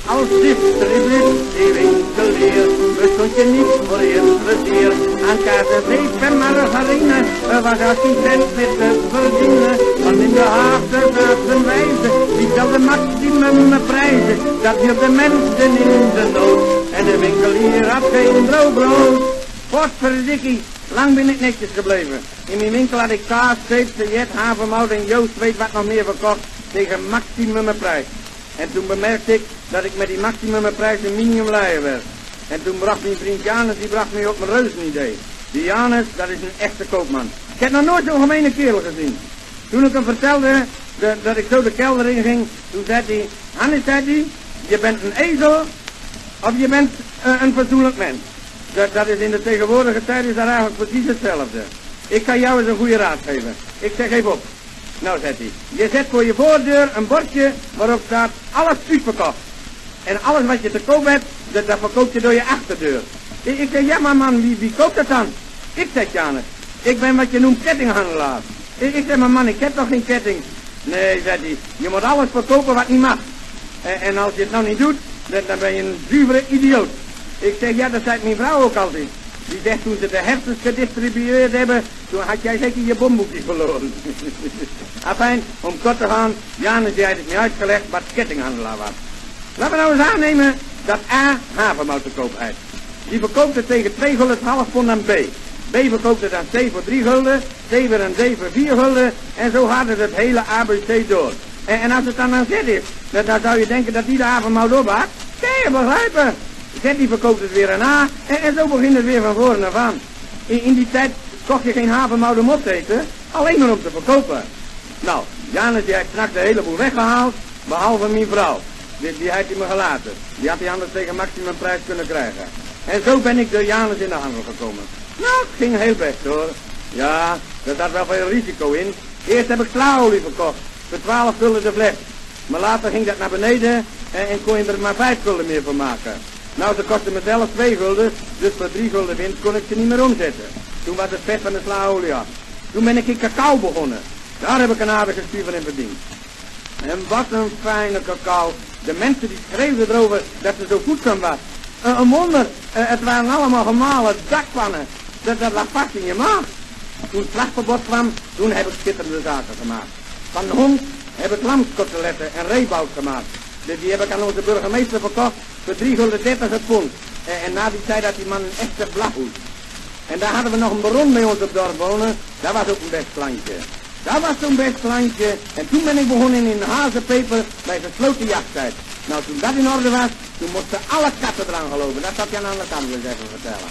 Als distribuut die winkelier bestond je niet voor je plezier. Aan kaas en vlees en margarine was als die cent met te verdienen. Want in de Haagse zaten wijzen diezelfde maximum prijzen. Dat hielp de mensen in de nood en de winkelier had geen droog brood. Potverdikkie, lang ben ik netjes gebleven. In mijn winkel had ik kaas, zeep, servet, havermout en Joost weet wat nog meer verkocht tegen maximumprijs. En toen bemerkte ik dat ik met die maximumprijs een minimumleier werd. En toen bracht mijn vriend Janus, die bracht me op een reuzenidee. Die Janus, dat is een echte koopman. Ik heb nog nooit zo'n gemene kerel gezien. Toen ik hem vertelde dat ik zo de kelder in ging, toen zei hij, Hannes, zei hij, je bent een ezel of je bent een fatsoenlijk mens. Dat is in de tegenwoordige tijd is dat eigenlijk precies hetzelfde. Ik kan jou eens een goede raad geven. Ik zeg even op. Nou, zegt hij, je zet voor je voordeur een bordje waarop staat alles uitverkocht. En alles wat je te koop hebt, dat verkoop je door je achterdeur. Ik zeg, ja maar man, wie koopt dat dan? Ik zeg, Janus, ik ben wat je noemt kettinghandelaar. Ik zeg, maar man, ik heb toch geen ketting? Nee, zegt hij, je moet alles verkopen wat niet mag. En als je het nou niet doet, dan ben je een zuivere idioot. Ik zeg, ja, dat zei mijn vrouw ook altijd. Die zegt, toen ze de hersens gedistribueerd hebben, toen had jij zeker je bomboekje verloren. Afijn, om kort te gaan, Janus die had het niet uitgelegd wat kettinghandelaar was. Laten we nou eens aannemen dat A havermout te koop heeft. Die verkoopt het tegen 2 gulden het half pond aan B. B verkoopt het aan C voor 3 gulden, C weer aan D voor 4 gulden en zo gaat het hele ABC door. En als het dan aan Z is, dan zou je denken dat die de havermout ophaakt. Kun je begrijpen? Z die verkoopt het weer aan A en zo begint het weer van voren af aan. In die tijd kocht je geen havermout om op te eten, alleen maar om te verkopen. Nou, Janus die heeft straks de hele boel weggehaald, behalve mijn vrouw. Die heeft hij me gelaten. Die had hij anders tegen maximumprijs kunnen krijgen. En zo ben ik door Janus in de handel gekomen. Nou, het ging heel best hoor. Ja, er zat wel veel risico in. Eerst heb ik slaolie verkocht, voor 12 gulden de fles. Maar later ging dat naar beneden en kon je er maar 5 gulden meer van maken. Nou, ze kostte me zelf 2 gulden, dus voor 3 gulden winst kon ik ze niet meer omzetten. Toen was het vet van de slaolie af. Toen ben ik in cacao begonnen. Daar heb ik een aardige stuiver in verdiend. En wat een fijne cacao. De mensen die schreeuwden erover dat ze zo goed kan was. Een wonder, het waren allemaal gemalen dakpannen. Dat lag vast in je maag. Toen het slachtverbod kwam, toen heb ik schitterende zaken gemaakt. Van de hond heb ik lamskoteletten en reebout gemaakt. Dus die heb ik aan onze burgemeester verkocht voor 3 gulden 30 het pond. En na die tijd had die man een echte blaghoed. En daar hadden we nog een baron bij ons op dorp wonen. Dat was ook een best klantje. Dat was zo'n best klantje. En toen ben ik begonnen in hazenpeper bij gesloten jachttijd. Nou, toen dat in orde was, toen moesten alle katten eraan geloven. Dat zal ik je aan de andere kant eens even vertellen.